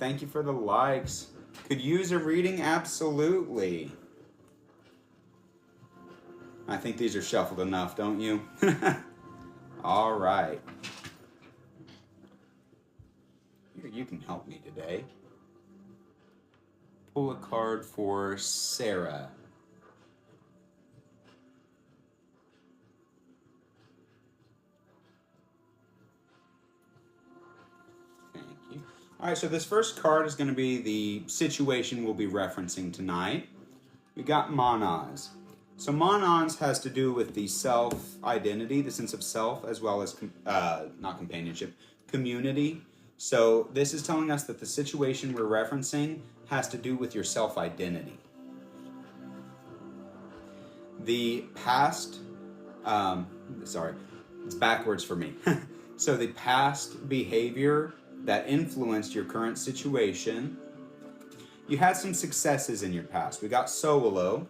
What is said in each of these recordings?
Thank you for the likes. Could use a reading? Absolutely. I think these are shuffled enough, don't you? All right. You can help me today. Pull a card for Sarah. Thank you. All right, so this first card is going to be the situation we'll be referencing tonight. We got Monas. So Monas has to do with the self-identity, the sense of self, as well as, not companionship, community. So this is telling us that the situation we're referencing has to do with your self-identity. The past, it's backwards for me. So the past behavior that influenced your current situation, you had some successes in your past. We got solo.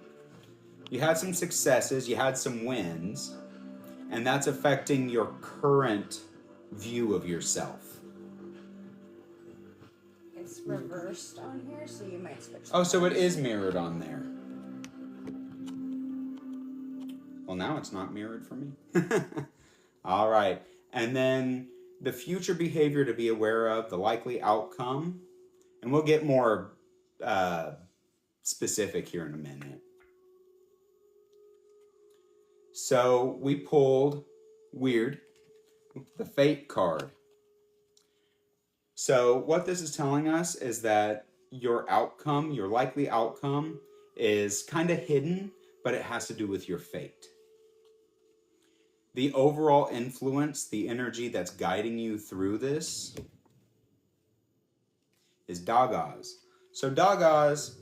You had some successes, you had some wins, and that's affecting your current view of yourself. It's reversed on here, so you might switch. Oh, so it is mirrored on there. Well, now it's not mirrored for me. All right. And then the future behavior to be aware of, the likely outcome, and we'll get more specific here in a minute. So we pulled, weird, the Fate card. So what this is telling us is that your outcome, your likely outcome, is kind of hidden, but it has to do with your fate. The overall influence, the energy that's guiding you through this is Dagas. So Dagas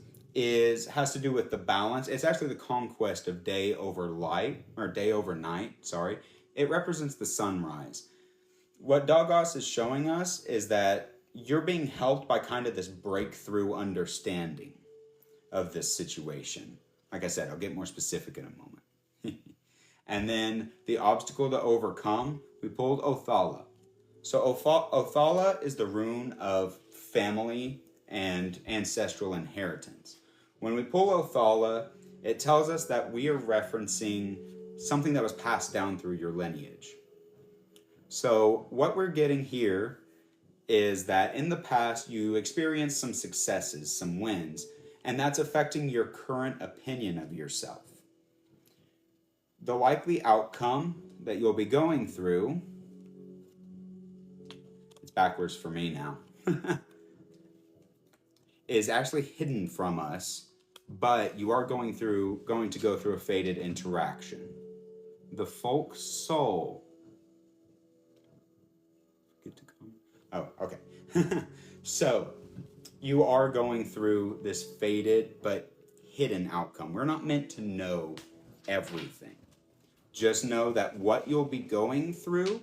has to do with the balance. It's actually the conquest of day over light, or day over night, sorry. It represents the sunrise. What Dagas is showing us is that you're being helped by kind of this breakthrough understanding of this situation. Like I said, I'll get more specific in a moment. And then the obstacle to overcome, we pulled Othala. So Othala is the rune of family and ancestral inheritance. When we pull Othala, it tells us that we are referencing something that was passed down through your lineage. So what we're getting here is that in the past you experienced some successes, some wins, and that's affecting your current opinion of yourself. The likely outcome that you'll be going through, it's backwards for me now, is actually hidden from us, but you are going to go through a fated interaction. The folk soul. Get to come. Oh, okay. So you are going through this fated but hidden outcome. We're not meant to know everything. Just know that what you'll be going through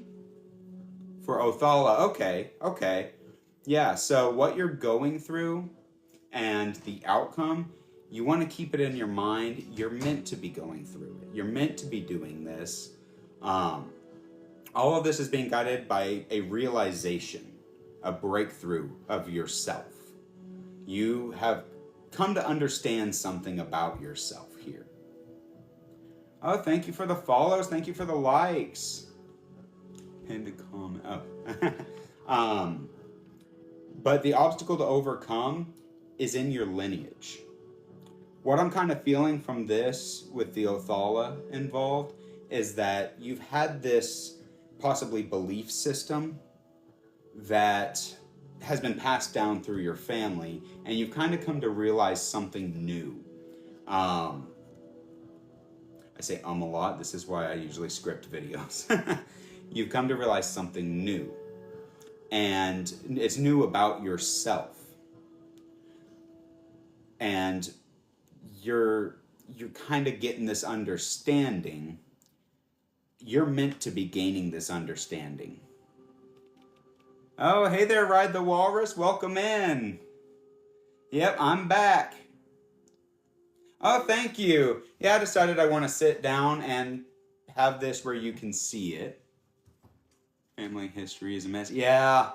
for Othala, okay. Yeah, so what you're going through and the outcome, you want to keep it in your mind. You're meant to be going through it. You're meant to be doing this. All of this is being guided by a realization, a breakthrough of yourself. You have come to understand something about yourself here. Oh, thank you for the follows. Thank you for the likes. And the comment. Oh. But the obstacle to overcome is in your lineage. What I'm kind of feeling from this with the Othala involved is that you've had this possibly belief system that has been passed down through your family, and you've kind of come to realize something new. I say a lot. This is why I usually script videos. You've come to realize something new, and it's new about yourself. And you're kind of getting this understanding. You're meant to be gaining this understanding. Oh, hey there, Ride the Walrus. Welcome in. Yep, I'm back. Oh, thank you. Yeah, I decided I want to sit down and have this where you can see it. Family history is a mess. Yeah.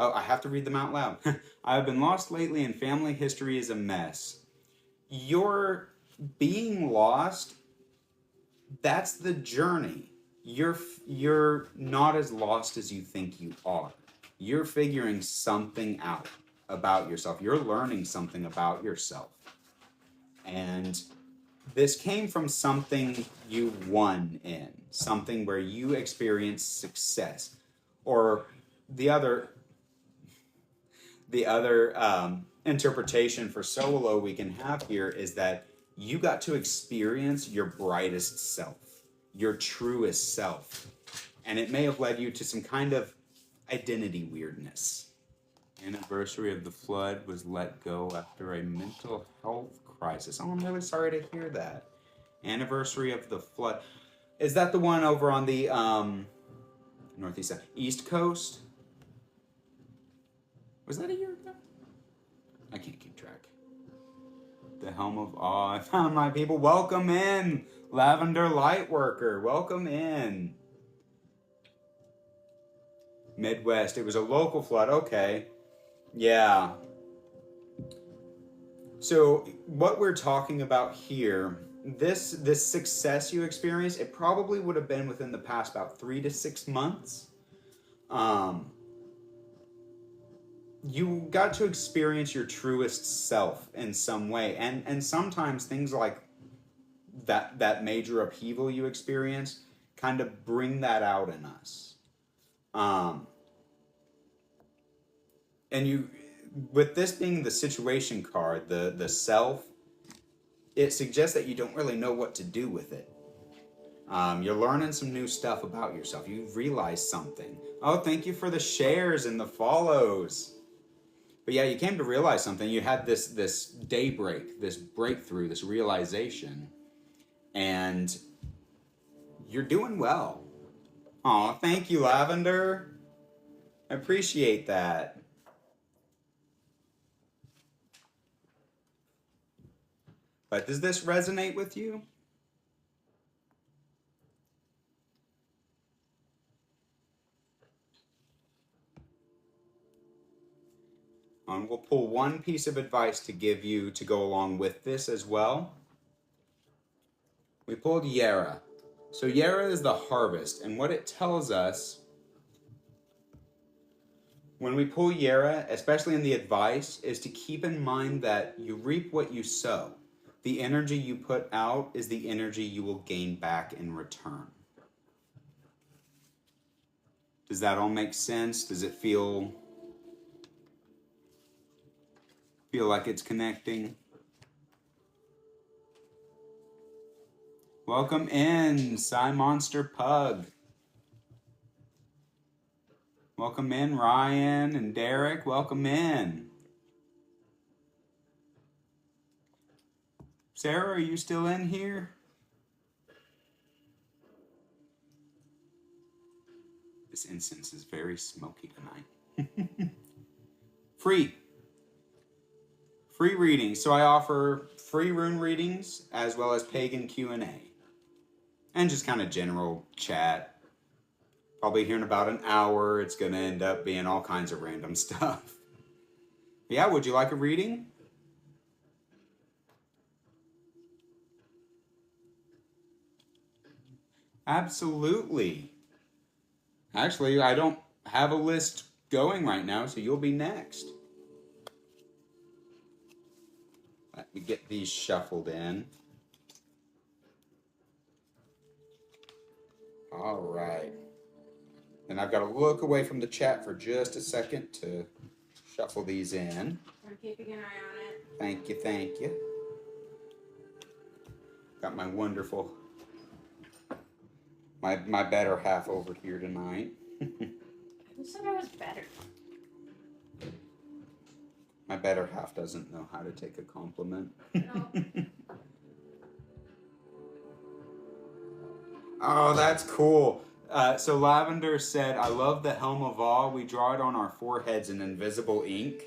Oh, I have to read them out loud. I have been lost lately and family history is a mess. You're being lost, that's the journey. You're not as lost as you think you are. You're figuring something out about yourself. You're learning something about yourself. And this came from something you won in, something where you experienced success. Or the other interpretation for solo we can have here is that you got to experience your brightest self, your truest self. And it may have led you to some kind of identity weirdness. Anniversary of the flood was let go after a mental health crisis. Oh, I'm really sorry to hear that. Anniversary of the flood. Is that the one over on the northeast side? East Coast? Was that a year ago? I can't keep track. The Helm of Awe. I found my people. Welcome in. Lavender Lightworker. Welcome in. Midwest. It was a local flood. Okay. Yeah. So what we're talking about here, this success you experienced, it probably would have been within the past about 3 to 6 months. You got to experience your truest self in some way. And sometimes things like that major upheaval you experience kind of bring that out in us. And you, with this being the situation card, the self, it suggests that you don't really know what to do with it. You're learning some new stuff about yourself. You've realized something. Oh, thank you for the shares and the follows. But yeah, you came to realize something. You had this daybreak, this breakthrough, this realization. And you're doing well. Aw, thank you, Lavender. I appreciate that. But does this resonate with you? And we'll pull one piece of advice to give you to go along with this as well. We pulled Yera. So Yera is the harvest, and what it tells us when we pull Yera, especially in the advice, is to keep in mind that you reap what you sow. The energy you put out is the energy you will gain back in return. Does that all make sense? Does it feel like it's connecting? Welcome in, Psy Monster Pug. Welcome in, Ryan and Derek. Welcome in. Sarah, are you still in here? This incense is very smoky tonight. Free readings. So I offer free rune readings as well as pagan Q&A. And just kind of general chat. Probably here in about an hour. It's going to end up being all kinds of random stuff. Yeah, would you like a reading? Absolutely. Actually, I don't have a list going right now, so you'll be next. Let me get these shuffled in. All right. And I've got to look away from the chat for just a second to shuffle these in. I'm keeping an eye on it. Thank you, thank you. Got my wonderful, my better half over here tonight. Who said I was better? My better half doesn't know how to take a compliment. No. Oh, that's cool. So Lavender said, I love the Helm of Awe. We draw it on our foreheads in invisible ink.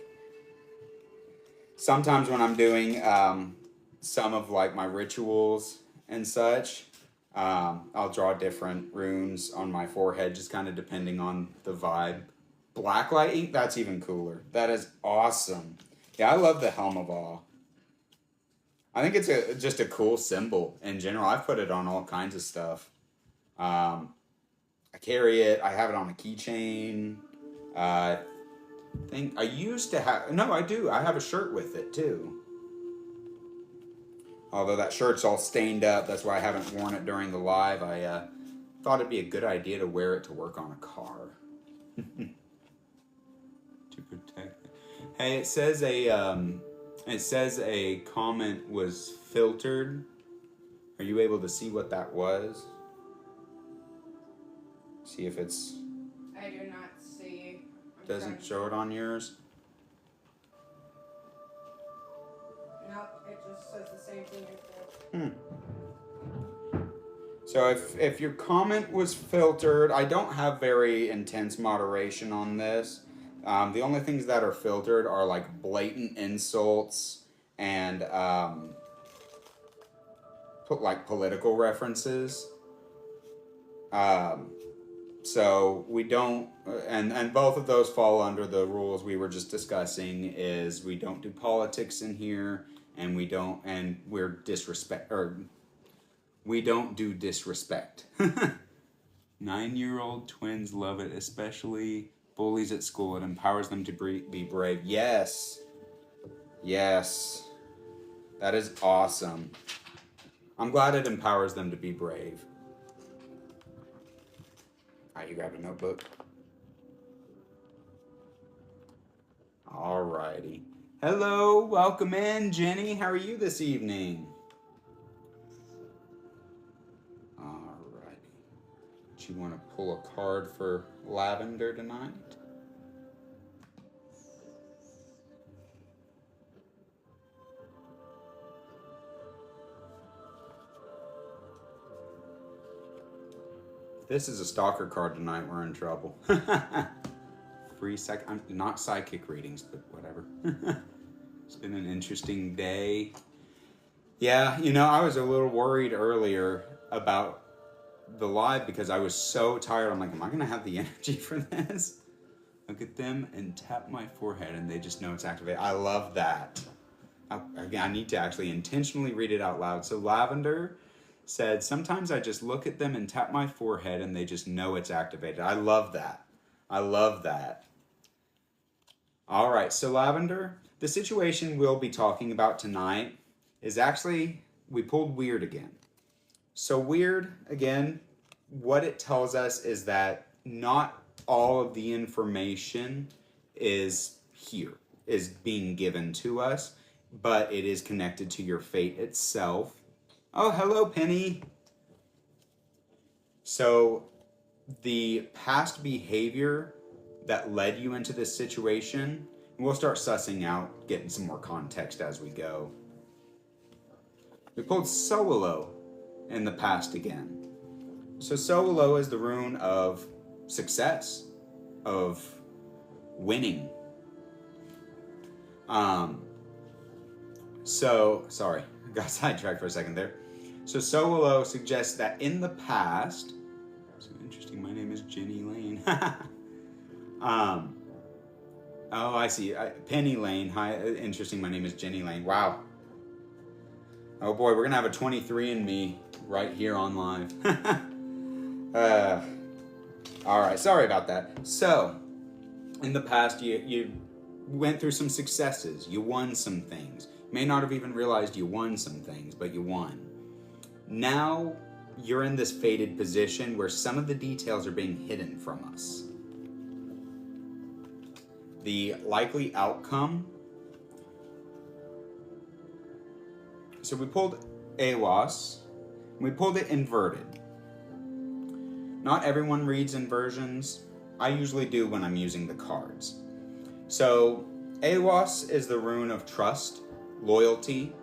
Sometimes when I'm doing some of like my rituals and such, I'll draw different runes on my forehead, just kind of depending on the vibe Blacklight ink? That's even cooler. That is awesome. Yeah, I love the Helm of Awe. I think it's just a cool symbol in general. I've put it on all kinds of stuff. I carry it. I have it on a keychain. I think I used to have... No, I do. I have a shirt with it, too. Although that shirt's all stained up. That's why I haven't worn it during the live. I thought it'd be a good idea to wear it to work on a car. To protect it. Hey, it says a comment was filtered. Are you able to see what that was? See if it's... I do not see. Doesn't show it on yours? Nope, it just says the same thing as So if your comment was filtered, I don't have very intense moderation on this. The only things that are filtered are like blatant insults and like political references. So we don't, and both of those fall under the rules we were just discussing. Is we don't do politics in here, and we don't do disrespect. 9-year-old twins love it, especially bullies at school. It empowers them to be brave. Yes. Yes. That is awesome. I'm glad it empowers them to be brave. Alright, you grab a notebook. Alrighty. Hello, welcome in, Jenny. How are you this evening? Alrighty. Do you want to pull a card for Lavender tonight? If this is a stalker card tonight, we're in trouble. Free not psychic readings, but whatever. It's been an interesting day. Yeah, I was a little worried earlier about the live because I was so tired. I'm like, am I going to have the energy for this? Look at them and tap my forehead and they just know it's activated. I love that. Again, I need to actually intentionally read it out loud. So Lavender said, sometimes I just look at them and tap my forehead and they just know it's activated. I love that. I love that. All right, so Lavender, the situation we'll be talking about tonight is actually, we pulled weird again. So weird, again, what it tells us is that not all of the information is here, is being given to us, but it is connected to your fate itself. Oh, hello, Penny. So the past behavior that led you into this situation, we'll start sussing out, getting some more context as we go. We pulled Sololo in the past again. So Sololo is the rune of success, of winning. Sorry, I got sidetracked for a second there. So Sololo suggests that in the past, so interesting, my name is Jenny Lane. Oh, I see. Penny Lane. Hi, interesting, my name is Jenny Lane. Wow. Oh boy, we're gonna have a 23andMe right here on live. All right, sorry about that. So, in the past, you went through some successes. You won some things. You may not have even realized you won some things, but you won. Now, you're in this fated position where some of the details are being hidden from us. The likely outcome. So we pulled Awas. We pulled it inverted. Not everyone reads inversions. I usually do when I'm using the cards. So Awas is the rune of trust, loyalty,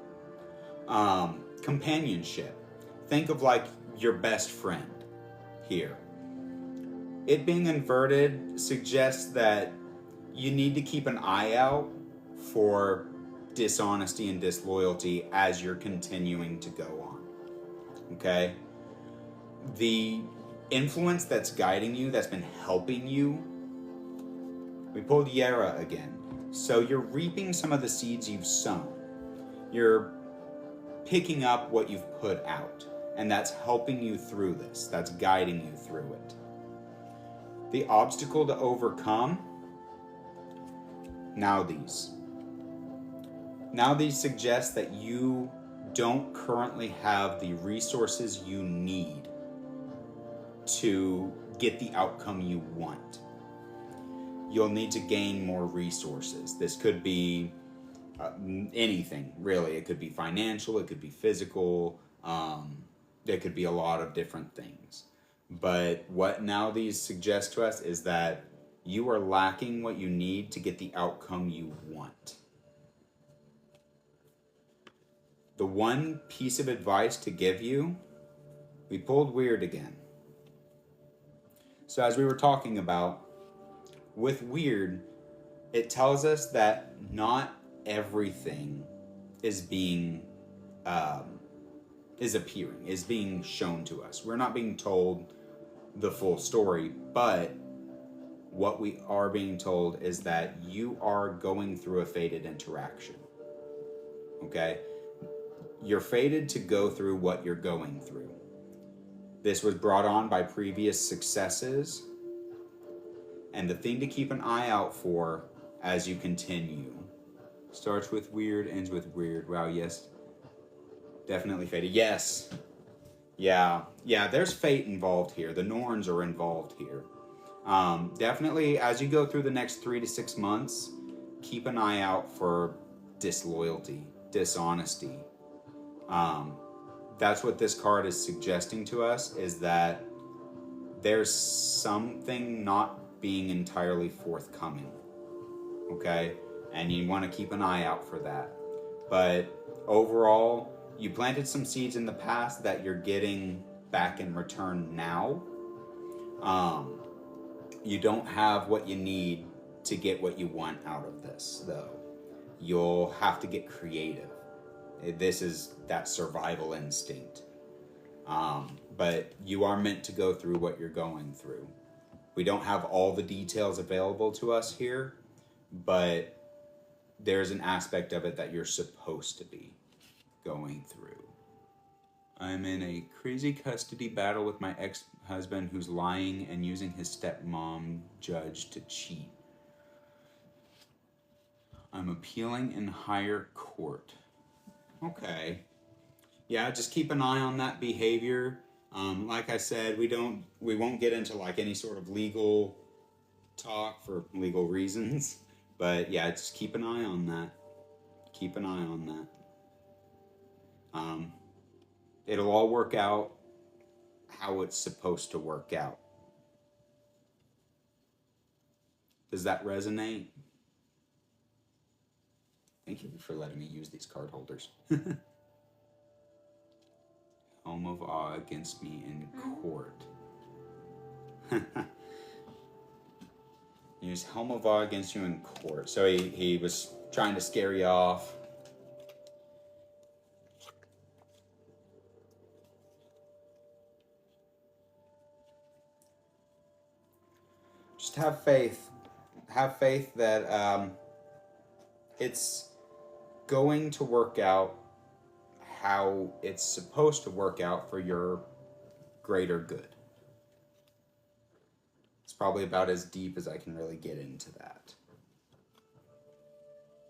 companionship. Think of like your best friend here. It being inverted suggests that you need to keep an eye out for dishonesty and disloyalty as you're continuing to go on. Okay? The influence that's guiding you, that's been helping you, We pulled Yera again. So you're reaping some of the seeds you've sown. You're picking up what you've put out. And that's helping you through this. That's guiding you through it. The obstacle to overcome, now these. Now these suggest that you don't currently have the resources you need to get the outcome you want. You'll need to gain more resources. This could be anything, really. It could be financial, it could be physical, it could be a lot of different things. But what now these suggest to us is that you are lacking what you need to get the outcome you want. The one piece of advice to give you, we pulled weird again. So as we were talking about, with weird, it tells us that not everything is being, is appearing, is being shown to us. We're not being told the full story, but what we are being told is that you are going through a fated interaction. Okay? You're fated to go through what you're going through. This was brought on by previous successes, and the thing to keep an eye out for as you continue. Starts with weird, ends with weird. Wow, yes. Definitely fated. Yes. Yeah, there's fate involved here. The Norns are involved here. Definitely, as you go through the next 3 to 6 months, keep an eye out for disloyalty, dishonesty. That's what this card is suggesting to us, is that there's something not being entirely forthcoming. Okay? And you want to keep an eye out for that. But overall, you planted some seeds in the past that you're getting back in return now. You don't have what you need to get what you want out of this, though. You'll have to get creative. This is that survival instinct. But you are meant to go through what you're going through. We don't have all the details available to us here, but there's an aspect of it that you're supposed to be going through. I'm in a crazy custody battle with my ex-husband who's lying and using his stepmom judge to cheat. I'm appealing in higher court. Okay. Yeah, just keep an eye on that behavior. Like I said, we won't get into like any sort of legal talk for legal reasons. But yeah, just keep an eye on that. Keep an eye on that. It'll all work out how it's supposed to work out. Does that resonate? Thank you for letting me use these card holders. Helm of Awe against me in court. Use Helm of Awe against you in court. So he was trying to scare you off. Just have faith. Have faith that it's going to work out how it's supposed to work out for your greater good. It's probably about as deep as I can really get into that.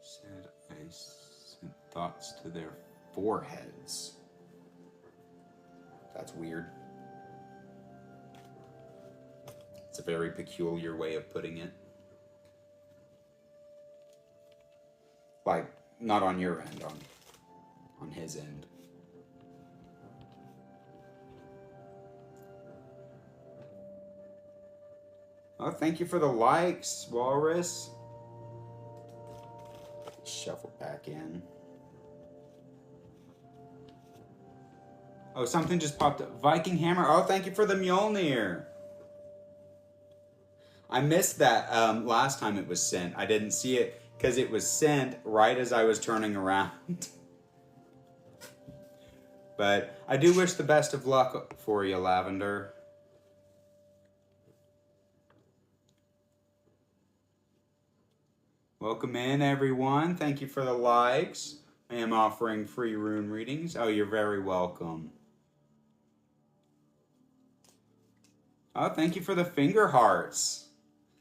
Said I sent thoughts to their foreheads. That's weird. It's a very peculiar way of putting it. Like, not on your end, on his end. Oh, thank you for the likes, Walrus. Shuffle back in. Oh, something just popped up. Viking Hammer. Oh, thank you for the Mjolnir. I missed that last time it was sent. I didn't see it because it was sent right as I was turning around. But I do wish the best of luck for you, Lavender. Welcome in, everyone. Thank you for the likes. I am offering free rune readings. Oh, you're very welcome. Oh, thank you for the finger hearts.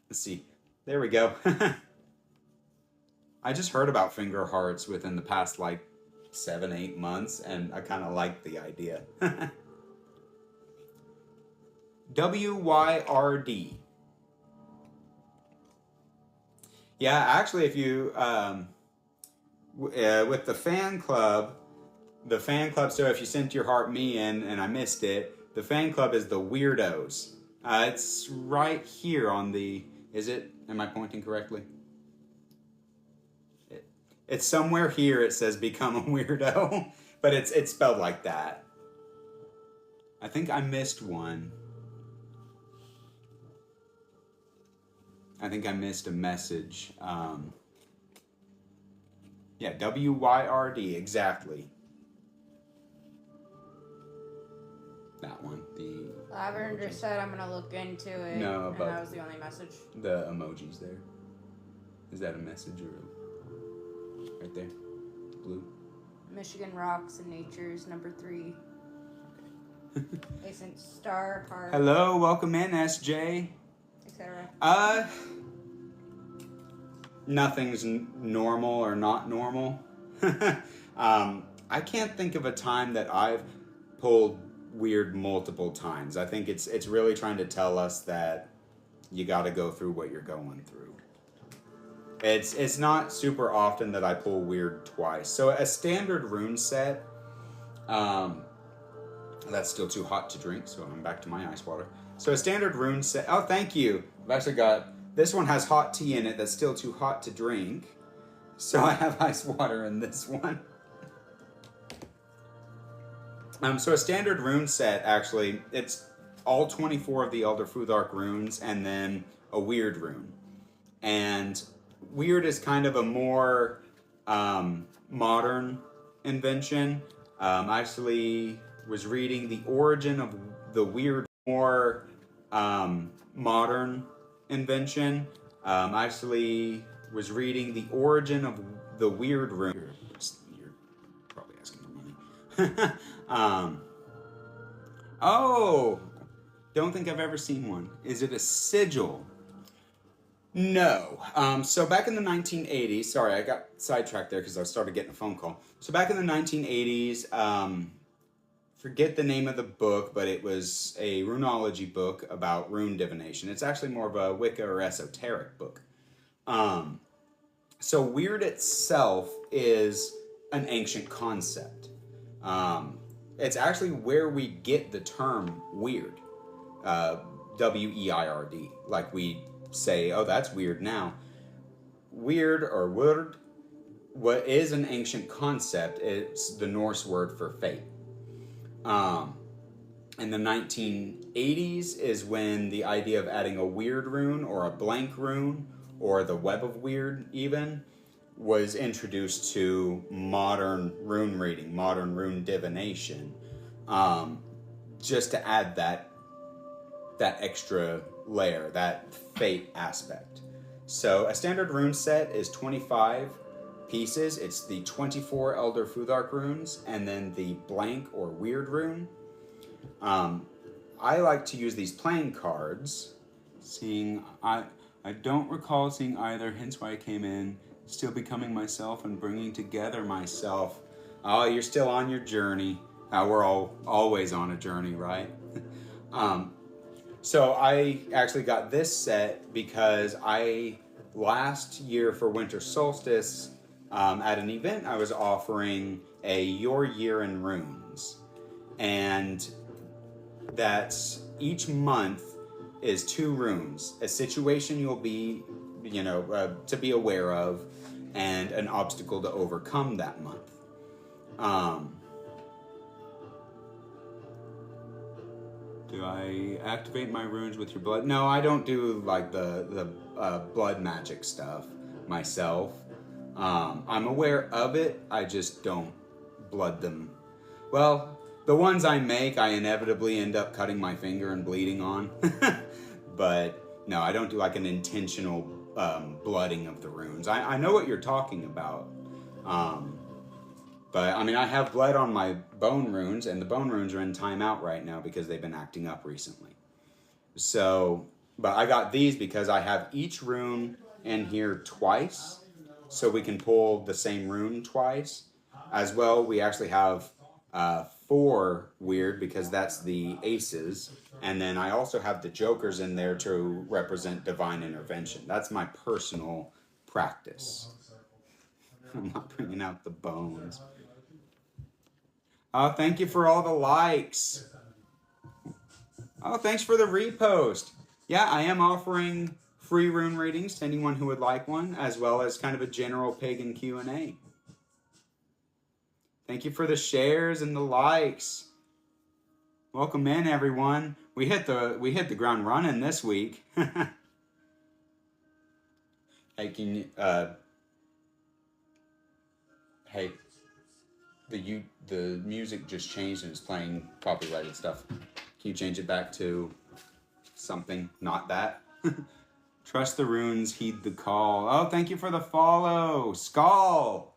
Let's see. There we go. I just heard about finger hearts within the past, like, 7-8 months, and I kind of like the idea. WYRD. Yeah, actually, if you, with the fan club, so if you sent your heart me in and I missed it, the fan club is the weirdos. It's right here on the, is it? Am I pointing correctly? It's somewhere here it says become a weirdo, but it's spelled like that. I think I missed one. I think I missed a message. Yeah, WYRD, exactly. That one. The Lavender said I'm gonna look into it. No, and that was the only message. The emojis there. Is that a message or right there? Blue. Michigan Rocks and Nature's number 3. They sent star, heart, Hello, welcome in, SJ. etc. Nothing's normal or not normal. I can't think of a time that I've pulled weird multiple times. I think it's really trying to tell us that you got to go through what you're going through. It's not super often that I pull weird twice. So a standard rune set, that's still too hot to drink, so I'm back to my ice water. So a standard rune set, oh, thank you. I've actually got, this one has hot tea in it that's still too hot to drink. So I have ice water in this one. So a standard rune set, actually, it's all 24 of the Elder Futhark runes and then a weird rune. And weird is kind of a more modern invention. I actually was reading the origin of the weird, more modern invention. I actually was reading the origin of the weird rune. You're probably asking for money. Oh, don't think I've ever seen one. Is it a sigil? No. So back in the 1980s, sorry, I got sidetracked there because I started getting a phone call. So back in the 1980s, forget the name of the book, but it was a runology book about rune divination. It's actually more of a Wicca or esoteric book. So weird itself is an ancient concept. It's actually where we get the term weird, W-E-I-R-D, like we say, oh, that's weird now. Weird or word, what is an ancient concept, it's the Norse word for fate. In the 1980s is when the idea of adding a weird rune or a blank rune or the web of weird even was introduced to modern rune reading, modern rune divination, just to add that extra layer, that fate aspect. So a standard rune set is 25 pieces. It's the 24 Elder Futhark runes and then the blank or weird rune. I like to use these playing cards, seeing I don't recall seeing either, hence why I came in, still becoming myself and bringing together myself. Oh, you're still on your journey. We're all always on a journey, right? So I actually got this set because last year for winter solstice, at an event I was offering a Your Year in Runes. And that's each month is 2 runes, a situation you'll be, to be aware of, and an obstacle to overcome that month. Do I activate my runes with your blood? No, I don't do like the blood magic stuff myself. I'm aware of it, I just don't blood them. Well, the ones I make, I inevitably end up cutting my finger and bleeding on. But no, I don't do like an intentional blooding of the runes. I know what you're talking about. But I mean, I have bled on my bone runes, and the bone runes are in timeout right now because they've been acting up recently. So, but I got these because I have each rune in here twice, so we can pull the same rune twice. As well, we actually have 4 weird because that's the aces, and then I also have the jokers in there to represent divine intervention. That's my personal practice. I'm not bringing out the bones. Oh, thank you for all the likes. Oh, thanks for the repost. Yeah, I am offering free rune readings to anyone who would like one, as well as kind of a general pagan Q&A. Thank you for the shares and the likes. Welcome in, everyone. We hit the ground running this week. Hey, can you, hey, the music just changed and it's playing copyrighted stuff. Can you change it back to something not that? Trust the runes, heed the call. Oh, thank you for the follow, Skull.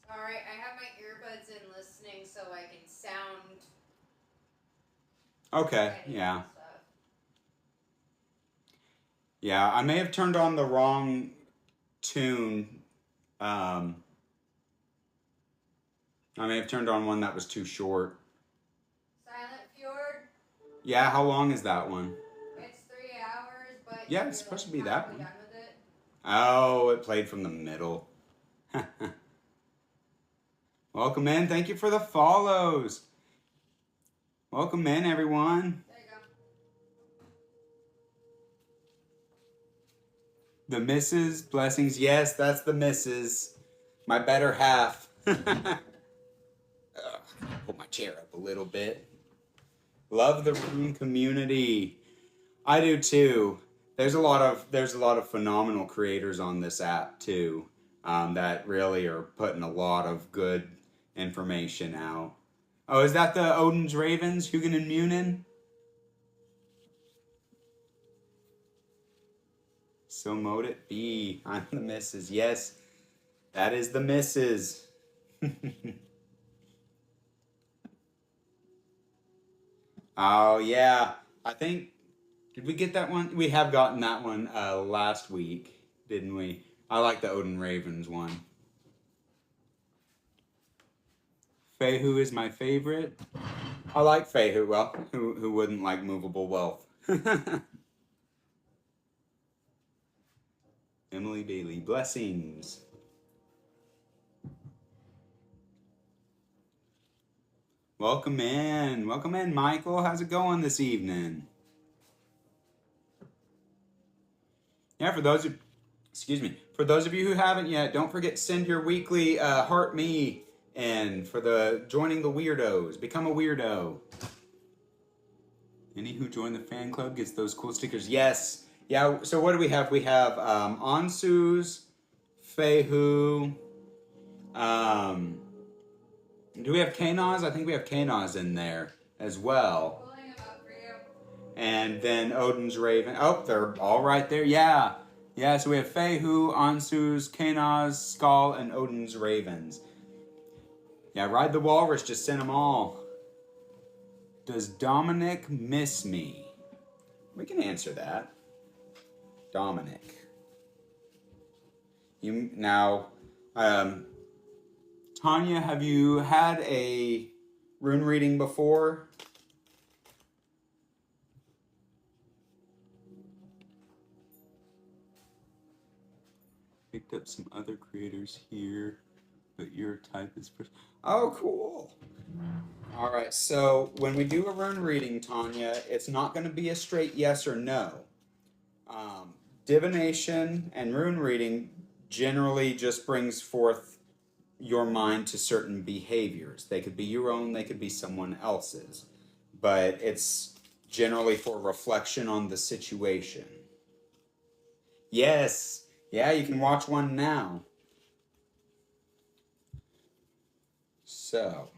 Sorry, I have my earbuds in listening so I can sound. Okay, yeah. Yeah, I may have turned on the wrong tune. I may have turned on one that was too short. Silent Fjord? Yeah, how long is that one? It's 3 hours, but yeah, it's supposed to be that one. Done with it. Oh, it played from the middle. Welcome in. Thank you for the follows. Welcome in, everyone. There you go. The missus, blessings. Yes, that's the missus. My better half. Pull my chair up a little bit. Love the rune community. I do too. There's a lot of phenomenal creators on this app too, that really are putting a lot of good information out. Oh, is that the Odin's Ravens, Hugin and Munin? So mote it be. I'm the missus. Yes, that is the missus. Oh yeah, I think, did we get that one? We have gotten that one last week, didn't we? I like the Odin Ravens one. Fehu is my favorite. I like Fehu. Well, who wouldn't like movable wealth? Emily Bailey, blessings. Welcome in, Michael. How's it going this evening? Yeah, for those of you who haven't yet, don't forget to send your weekly heart me in for the joining the weirdos. Become a weirdo. Any who join the fan club gets those cool stickers. Yes. Yeah, so what do we have? We have Ansu's, Fehu, do we have Kanaz? I think we have Kanaz in there as well. Pulling them up for you. And then Odin's Raven. Oh, they're all right there. Yeah. Yeah, so we have Fehu, Ansu's, Kanaz, Skull, and Odin's Ravens. Yeah, Ride the Walrus just sent them all. Does Dominic miss me? We can answer that. Dominic. Tanya, have you had a rune reading before? Picked up some other creators here, but your type is first. Oh, cool. All right, so when we do a rune reading, Tanya, it's not going to be a straight yes or no. Divination and rune reading generally just brings forth your mind to certain behaviors. They could be your own, they could be someone else's. But it's generally for reflection on the situation. Yes. Yeah, you can watch one now. So,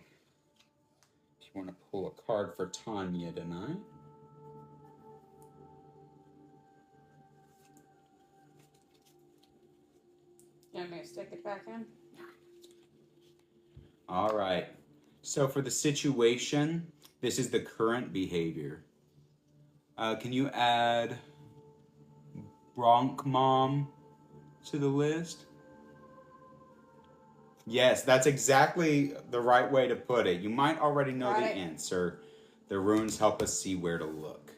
if you want to pull a card for Tanya tonight. back in. All right. So for the situation, this is the current behavior. Can you add Bronk Mom to the list? Yes, that's exactly the right way to put it. You might already know the answer. The runes help us see where to look.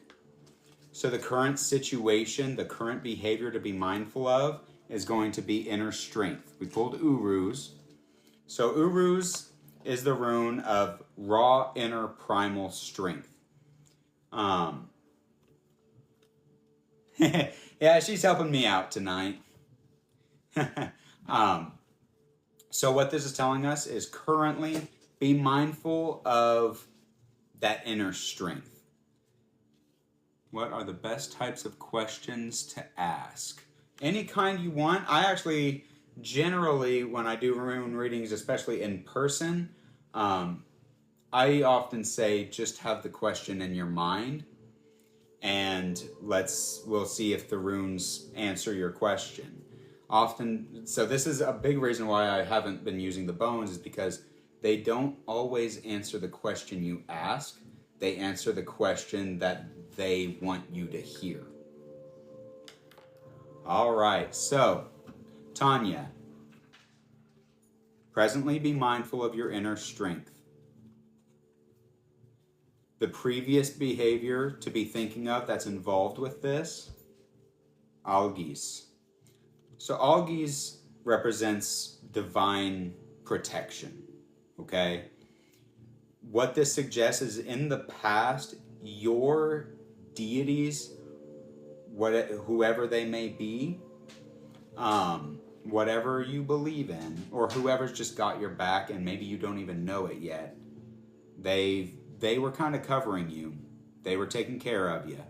So the current situation, the current behavior to be mindful of is going to be inner strength. We pulled Uruz. So Uruz is the rune of raw inner primal strength. Yeah, she's helping me out tonight. So what this is telling us is currently be mindful of that inner strength. What are the best types of questions to ask? Any kind you want. I actually generally, when I do rune readings, especially in person, I often say just have the question in your mind, and we'll see if the runes answer your question. Often, so this is a big reason why I haven't been using the bones, is because they don't always answer the question you ask. They answer the question that they want you to hear. All right, so Tanya, presently be mindful of your inner strength. The previous behavior to be thinking of that's involved with this, Algis. So Algis represents divine protection, okay? What this suggests is in the past, your deities, whoever they may be, whatever you believe in, or whoever's just got your back and maybe you don't even know it yet, they were kind of covering you. They were taking care of you.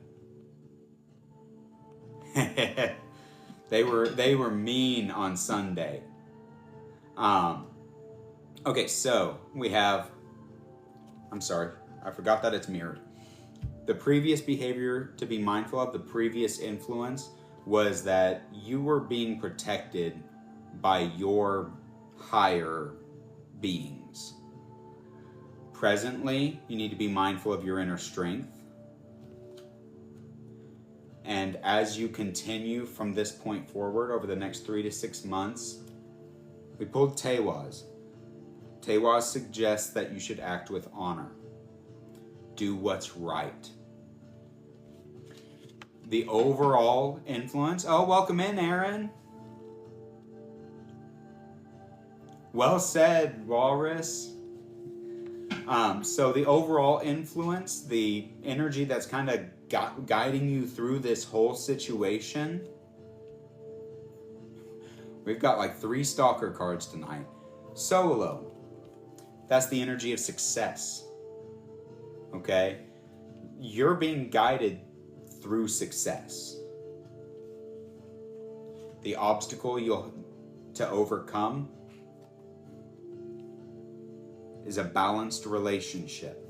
They were mean on Sunday. Okay, so we have, I'm sorry, I forgot that it's mirrored. The previous behavior to be mindful of, the previous influence, was that you were being protected by your higher beings. Presently, you need to be mindful of your inner strength. And as you continue from this point forward over the next 3 to 6 months, we pulled Tewaz. Tewaz suggests that you should act with honor. Do what's right. The overall influence... Oh, welcome in, Aaron. Well said, Walrus. So the overall influence, the energy that's kind of guiding you through this whole situation. We've got like 3 stalker cards tonight. Solo. That's the energy of success. Okay? You're being guided through success. The obstacle you'll to overcome is a balanced relationship.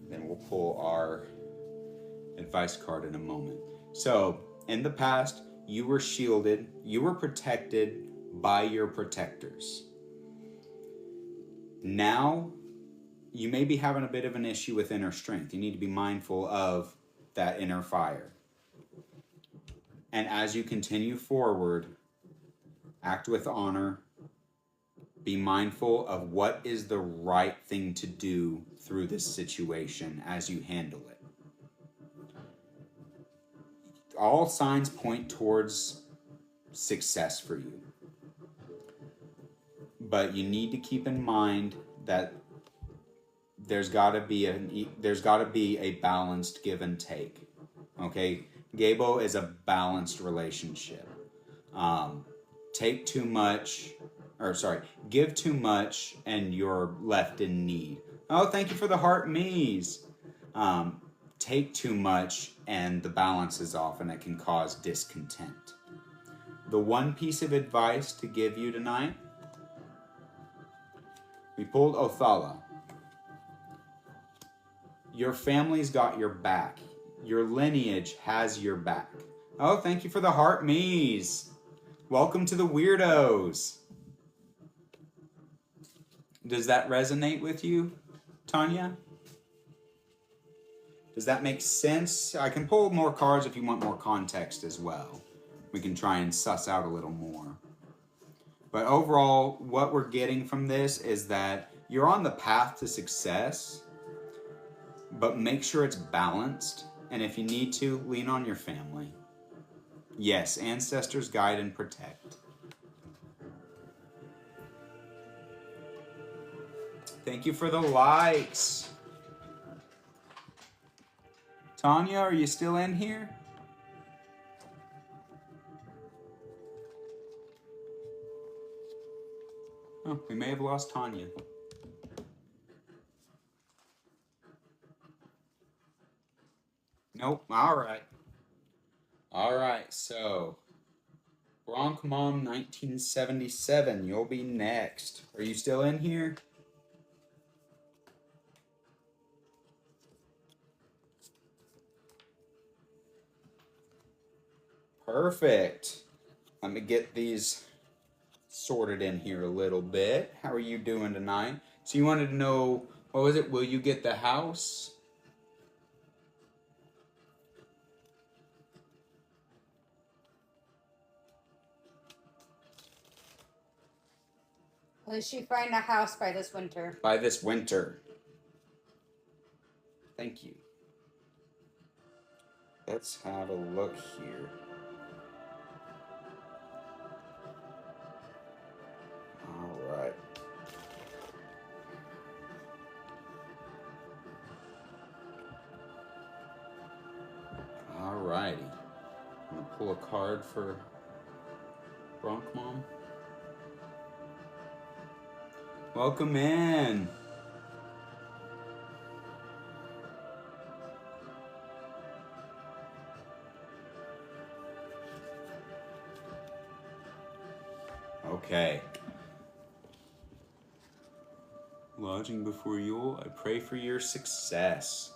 Then we'll pull our advice card in a moment. So, in the past, you were shielded, you were protected by your protectors. Now, you may be having a bit of an issue with inner strength. You need to be mindful of that inner fire. And as you continue forward, act with honor. Be mindful of what is the right thing to do through this situation as you handle it. All signs point towards success for you. But you need to keep in mind that there's got to be a balanced give and take. Okay? Gabo is a balanced relationship. Give too much and you're left in need. Oh, thank you for the heart me's. Take too much and the balance is off and it can cause discontent. The one piece of advice to give you tonight, we pulled Othala. Your family's got your back. Your lineage has your back. Oh, thank you for the heart me's. Welcome to the weirdos. Does that resonate with you, Tanya? Does that make sense? I can pull more cards if you want more context as well. We can try and suss out a little more. But overall, what we're getting from this is that you're on the path to success, but make sure it's balanced. And if you need to, lean on your family. Yes, ancestors guide and protect. Thank you for the likes. Tanya, are you still in here? Oh, we may have lost Tanya. Nope, alright. Alright, so Bronk Mom 1977, you'll be next. Are you still in here? Perfect. Let me get these sorted in here a little bit. How are you doing tonight? So you wanted to know, what was it? Will you get the house? Will she find a house by this winter? By this winter. Thank you. Let's have a look here. All right. Alrighty. I'm gonna pull a card for Bronk Mom. Welcome in. Okay. Lodging before Yule, I pray for your success.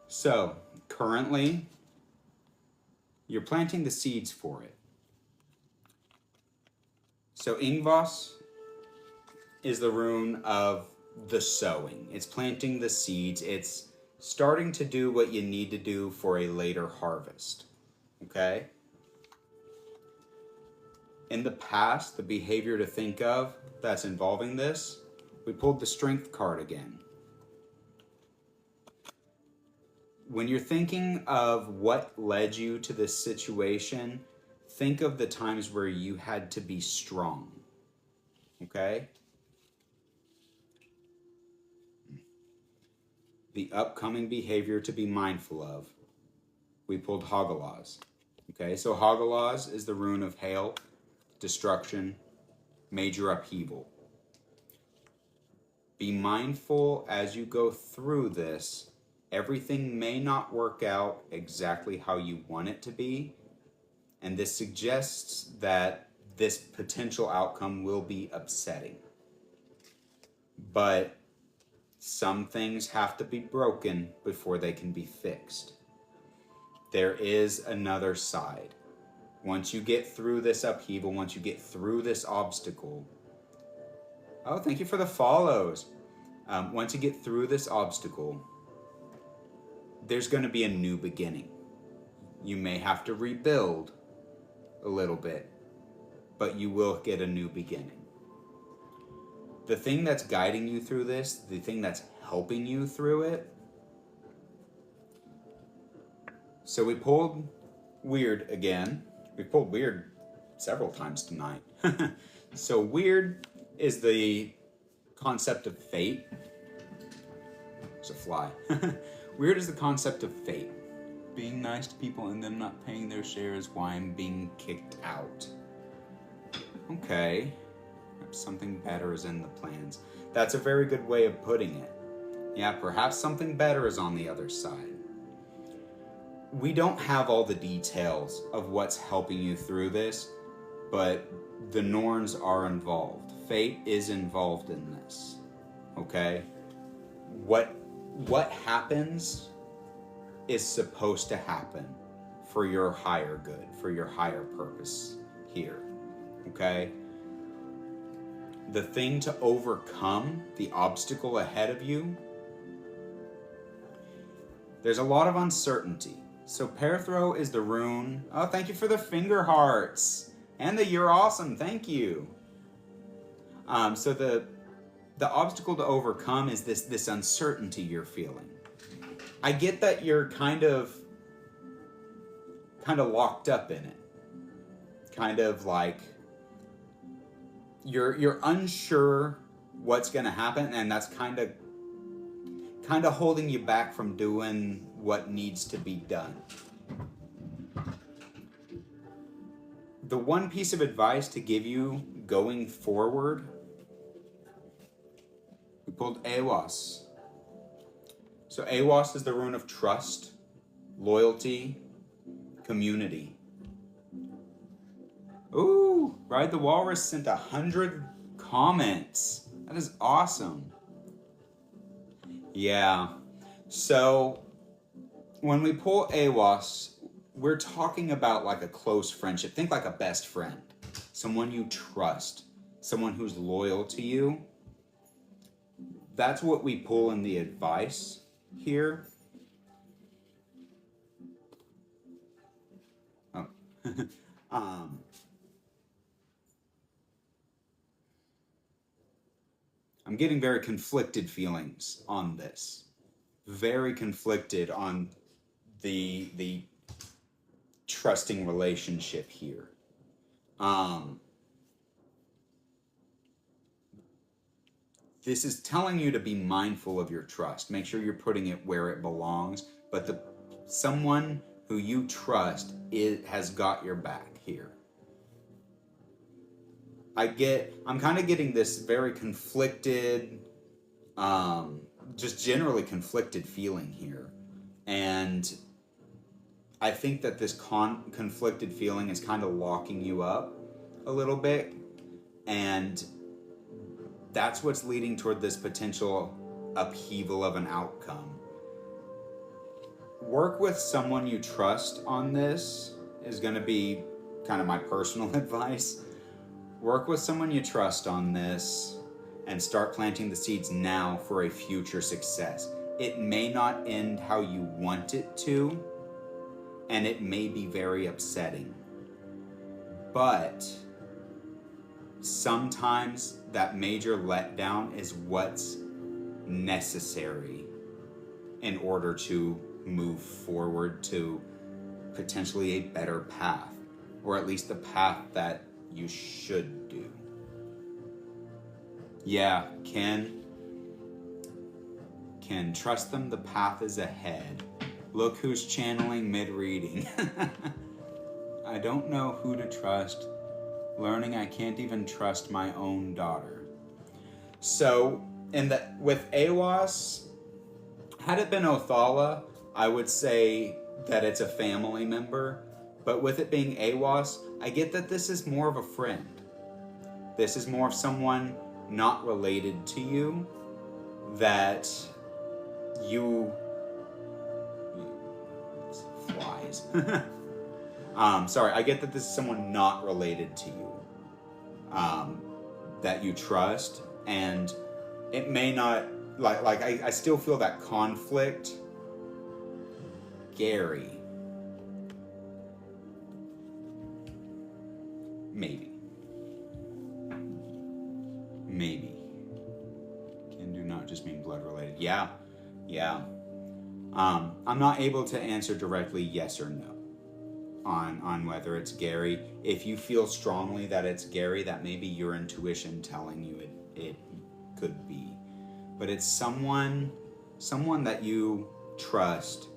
So, currently, you're planting the seeds for it. So, Ingvas is the rune of the sowing. It's planting the seeds. It's starting to do what you need to do for a later harvest. Okay? In the past, the behavior to think of that's involving this, we pulled the Strength card again. When you're thinking of what led you to this situation, think of the times where you had to be strong. Okay? The upcoming behavior to be mindful of, we pulled Hagalaz. Okay, so Hagalaz is the rune of hail, destruction, major upheaval. Be mindful as you go through this. Everything may not work out exactly how you want it to be, and this suggests that this potential outcome will be upsetting. But some things have to be broken before they can be fixed. There is another side. Once you get through this upheaval, once you get through this obstacle, oh, thank you for the follows. Once you get through this obstacle, there's going to be a new beginning. You may have to rebuild a little bit, but you will get a new beginning. The thing that's guiding you through this, the thing that's helping you through it. So we pulled Weird again. We pulled Weird several times tonight. So Weird is the concept of fate. There's a fly. Weird is the concept of fate. Being nice to people and them not paying their share is why I'm being kicked out. Okay. Perhaps something better is in the plans. That's a very good way of putting it. Yeah, perhaps something better is on the other side. We don't have all the details of what's helping you through this, but the Norns are involved. Fate is involved in this. Okay? What happens is supposed to happen for your higher good, for your higher purpose here, okay? The thing to overcome, the obstacle ahead of you, there's a lot of uncertainty. So Perthro is the rune. Oh, thank you for the finger hearts. And the you're awesome, thank you. So the obstacle to overcome is this uncertainty you're feeling. I get that you're kind of locked up in it. Kind of like you're unsure what's gonna happen, and that's kind of holding you back from doing what needs to be done. The one piece of advice to give you going forward, we pulled Awas. So Awas is the rune of trust, loyalty, community. Ooh, Ride the Walrus sent 100 comments. That is awesome. Yeah, so when we pull Awas, we're talking about like a close friendship. Think like a best friend, someone you trust, someone who's loyal to you. That's what we pull in the advice here. Oh. I'm getting very conflicted feelings on this. Very conflicted on the trusting relationship here. This is telling you to be mindful of your trust. Make sure you're putting it where it belongs. But someone who you trust has got your back here. I'm kind of getting this very conflicted, just generally conflicted feeling here. And I think that this conflicted feeling is kind of locking you up a little bit. And that's what's leading toward this potential upheaval of an outcome. Work with someone you trust on this is going to be kind of my personal advice. Work with someone you trust on this and start planting the seeds now for a future success. It may not end how you want it to, and it may be very upsetting. But sometimes that major letdown is what's necessary in order to move forward to potentially a better path, or at least the path that you should do. Yeah, Ken, trust them, the path is ahead. Look who's channeling mid-reading. I don't know who to trust. Learning I can't even trust my own daughter. So, with Awas, had it been Othala, I would say that it's a family member. But with it being Awas, I get that this is more of a friend. This is more of someone not related to you that you flies. Sorry, I get that this is someone not related to you, that you trust, and it may not, I still feel that conflict. Gary. Maybe. Can do not just mean blood related. Yeah. I'm not able to answer directly yes or no on whether it's Gary. If you feel strongly that it's Gary, that may be your intuition telling you it could be. But it's someone that you trust.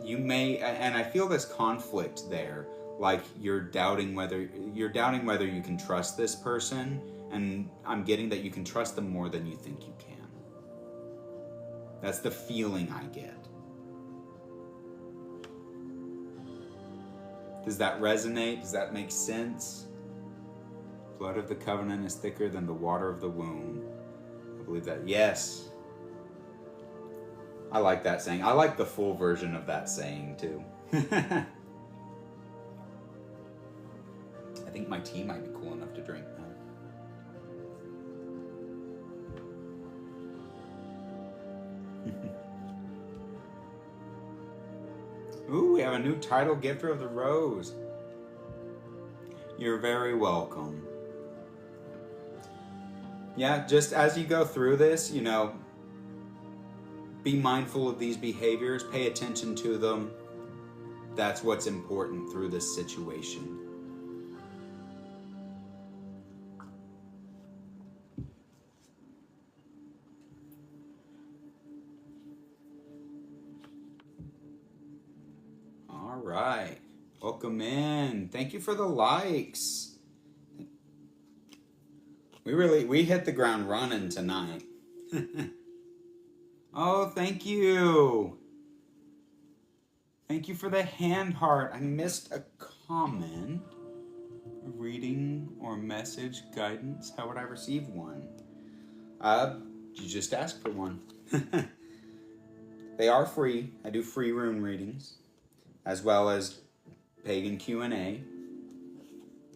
You may, and I feel this conflict there, like you're doubting whether you can trust this person, and I'm getting that you can trust them more than you think you can. That's the feeling I get. Does that resonate? Does that make sense? Blood of the covenant is thicker than the water of the womb. I believe that. Yes. I like that saying. I like the full version of that saying too. I think my tea might be cool enough to drink now. Ooh, we have a new title, Gifter of the Rose. You're very welcome. Yeah, just as you go through this, you know, be mindful of these behaviors, pay attention to them. That's what's important through this situation. All right. Welcome in. Thank you for the likes. We hit the ground running tonight. Oh, thank you. Thank you for the hand heart. I missed a comment. A reading or message guidance. How would I receive one? You just ask for one. They are free. I do free rune readings, as well as pagan Q&A.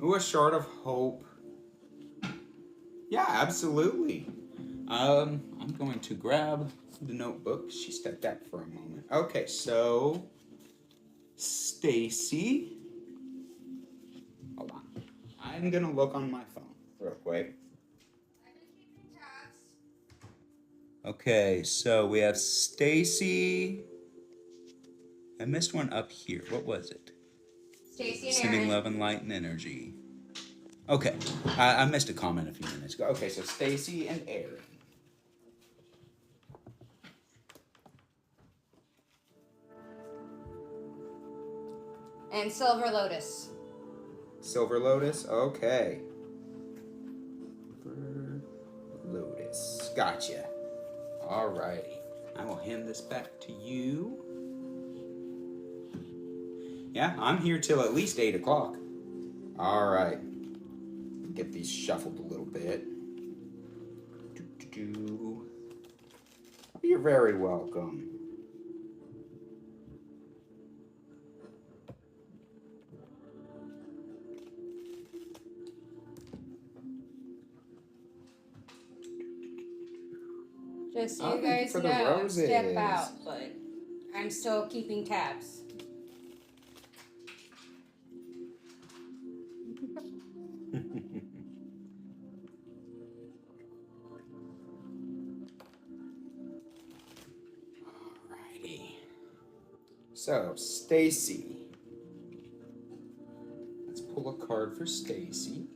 Ooh, a shard of hope. Yeah, absolutely. I'm going to grab the notebook. She stepped out for a moment. Okay, so Stacy. Hold on. I'm gonna look on my phone real quick. I've been keeping tabs. Okay, so we have Stacy. I missed one up here. What was it? Stacy and Sending Aaron. love and light and energy. Okay, I missed a comment a few minutes ago. Okay, so Stacy and Aaron. And Silver Lotus. Silver Lotus, okay. Silver Lotus, gotcha. Alrighty, I will hand this back to you. Yeah, I'm here till at least 8 o'clock. Alright. Get these shuffled a little bit. You're very welcome. Just so Oh, you thank you guys for the know, roses. step out, but I'm still keeping tabs. Alrighty. So, Stacy. Let's pull a card for Stacy.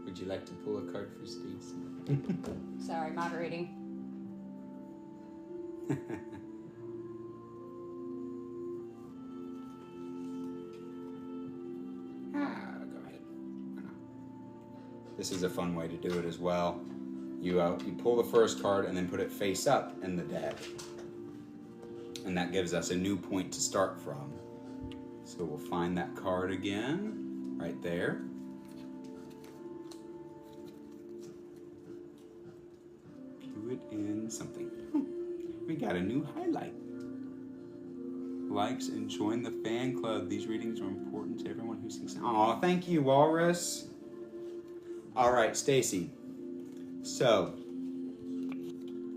Would you like to pull a card for Stacy? Sorry, moderating. Go ahead. Why not? This is a fun way to do it as well. You pull the first card and then put it face up in the deck. And that gives us a new point to start from. So we'll find that card again, right there. View it in something. We got a new highlight. Likes and join the fan club. These readings are important to everyone who sees. Aw, thank you, Walrus. All right, Stacy. So,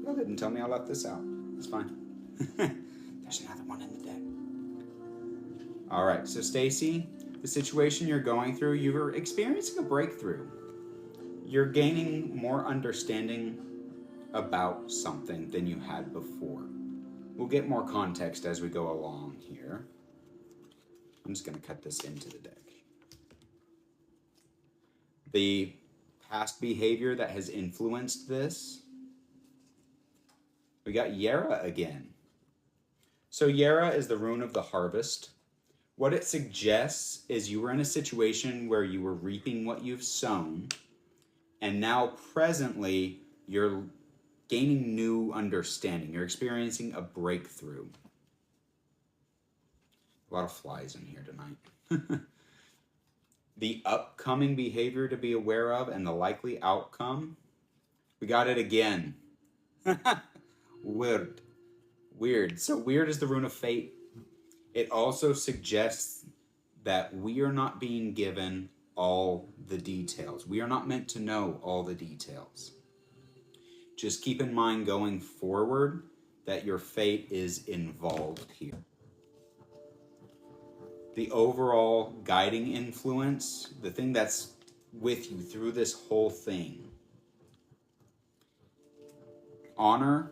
go ahead and tell me I left this out. It's fine. There's another one in the deck. All right, so Stacy, the situation you're going through, you're experiencing a breakthrough. You're gaining more understanding about something than you had before. We'll get more context as we go along here. I'm just going to cut this into the deck. The past behavior that has influenced this. We got Yera again. So Yera is the rune of the harvest. What it suggests is you were in a situation where you were reaping what you've sown, and now presently you're gaining new understanding. You're experiencing a breakthrough. A lot of flies in here tonight. the upcoming behavior to be aware of, and the likely outcome. We got it again. Weird. Weird. So weird is the rune of fate. It also suggests that we are not being given all the details. We are not meant to know all the details. Just keep in mind going forward that your fate is involved here. The overall guiding influence, the thing that's with you through this whole thing. Honor.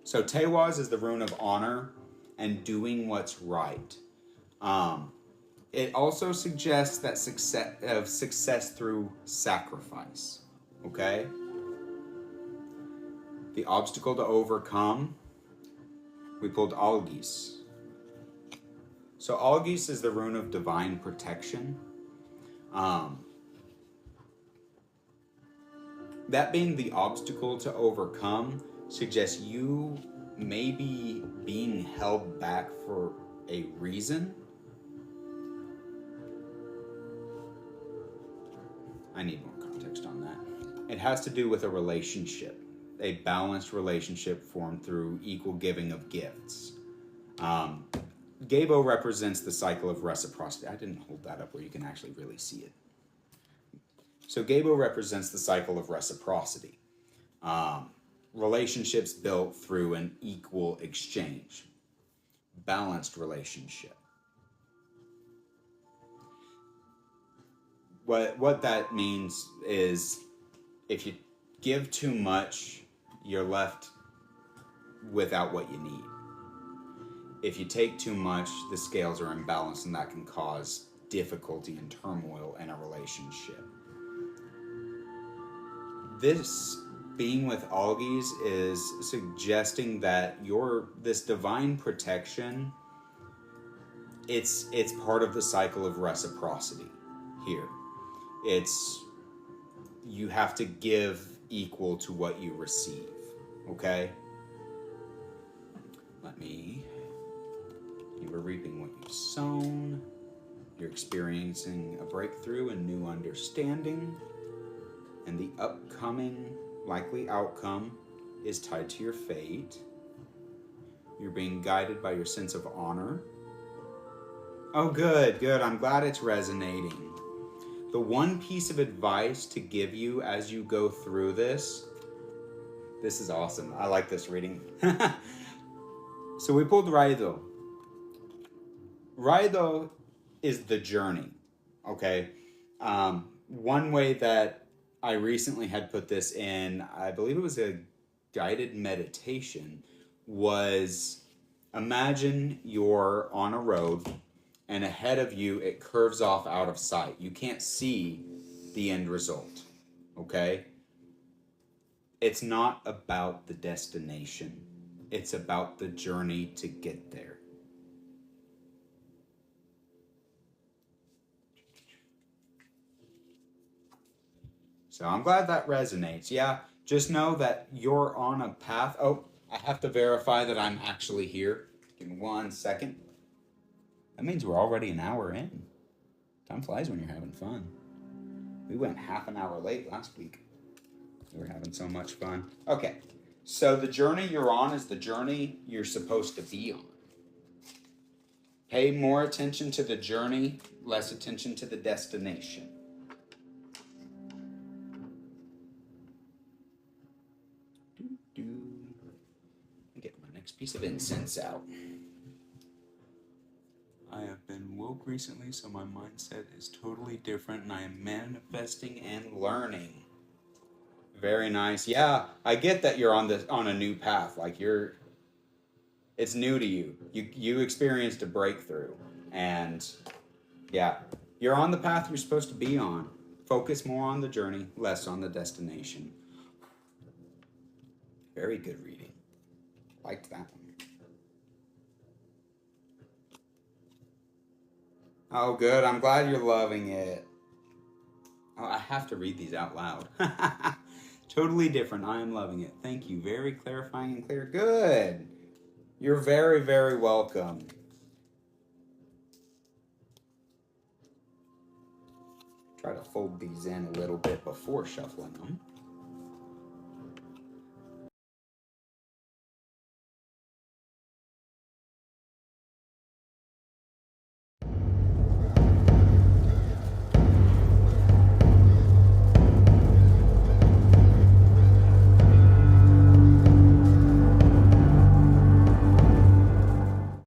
So Tewaz is the rune of honor and doing what's right. It also suggests that success through sacrifice. Okay? The obstacle to overcome, we pulled Algis. So Algis is the rune of divine protection. That being the obstacle to overcome suggests you may be being held back for a reason. I need more context on that. It has to do with a relationship, a balanced relationship formed through equal giving of gifts. Gabo represents the cycle of reciprocity. I didn't hold that up where you can actually really see it. So Gabo represents the cycle of reciprocity. Relationships built through an equal exchange. Balanced relationship. What that means is if you give too much, you're left without what you need. If you take too much, the scales are imbalanced, and that can cause difficulty and turmoil in a relationship. This being with Algis is suggesting that this divine protection, it's part of the cycle of reciprocity here. You have to give equal to what you receive, okay? You were reaping what you've sown. You're experiencing a breakthrough and new understanding. And the upcoming likely outcome is tied to your fate. You're being guided by your sense of honor. Oh, good. I'm glad it's resonating. The one piece of advice to give you as you go through this is awesome. I like this reading. So we pulled Raido. Raido is the journey, okay? One way that I recently had put this in, I believe it was a guided meditation, was imagine you're on a road and ahead of you it curves off out of sight. You can't see the end result, okay? It's not about the destination. It's about the journey to get there. So I'm glad that resonates. Yeah, just know that you're on a path. Oh, I have to verify that I'm actually here. Give me 1 second. That means we're already an hour in. Time flies when you're having fun. We went half an hour late last week. We were having so much fun. Okay, so the journey you're on is the journey you're supposed to be on. Pay more attention to the journey, less attention to the destination. Get my next piece of incense out. I have been woke recently, so my mindset is totally different, and I am manifesting and learning. Very nice. Yeah, I get that you're on a new path. Like it's new to you. You experienced a breakthrough, and yeah, you're on the path you're supposed to be on. Focus more on the journey, less on the destination. Very good reading. Liked that one. Oh, good. I'm glad you're loving it. Oh, I have to read these out loud. Totally different. I am loving it. Thank you. Very clarifying and clear. Good. You're very, very welcome. Try to fold these in a little bit before shuffling them.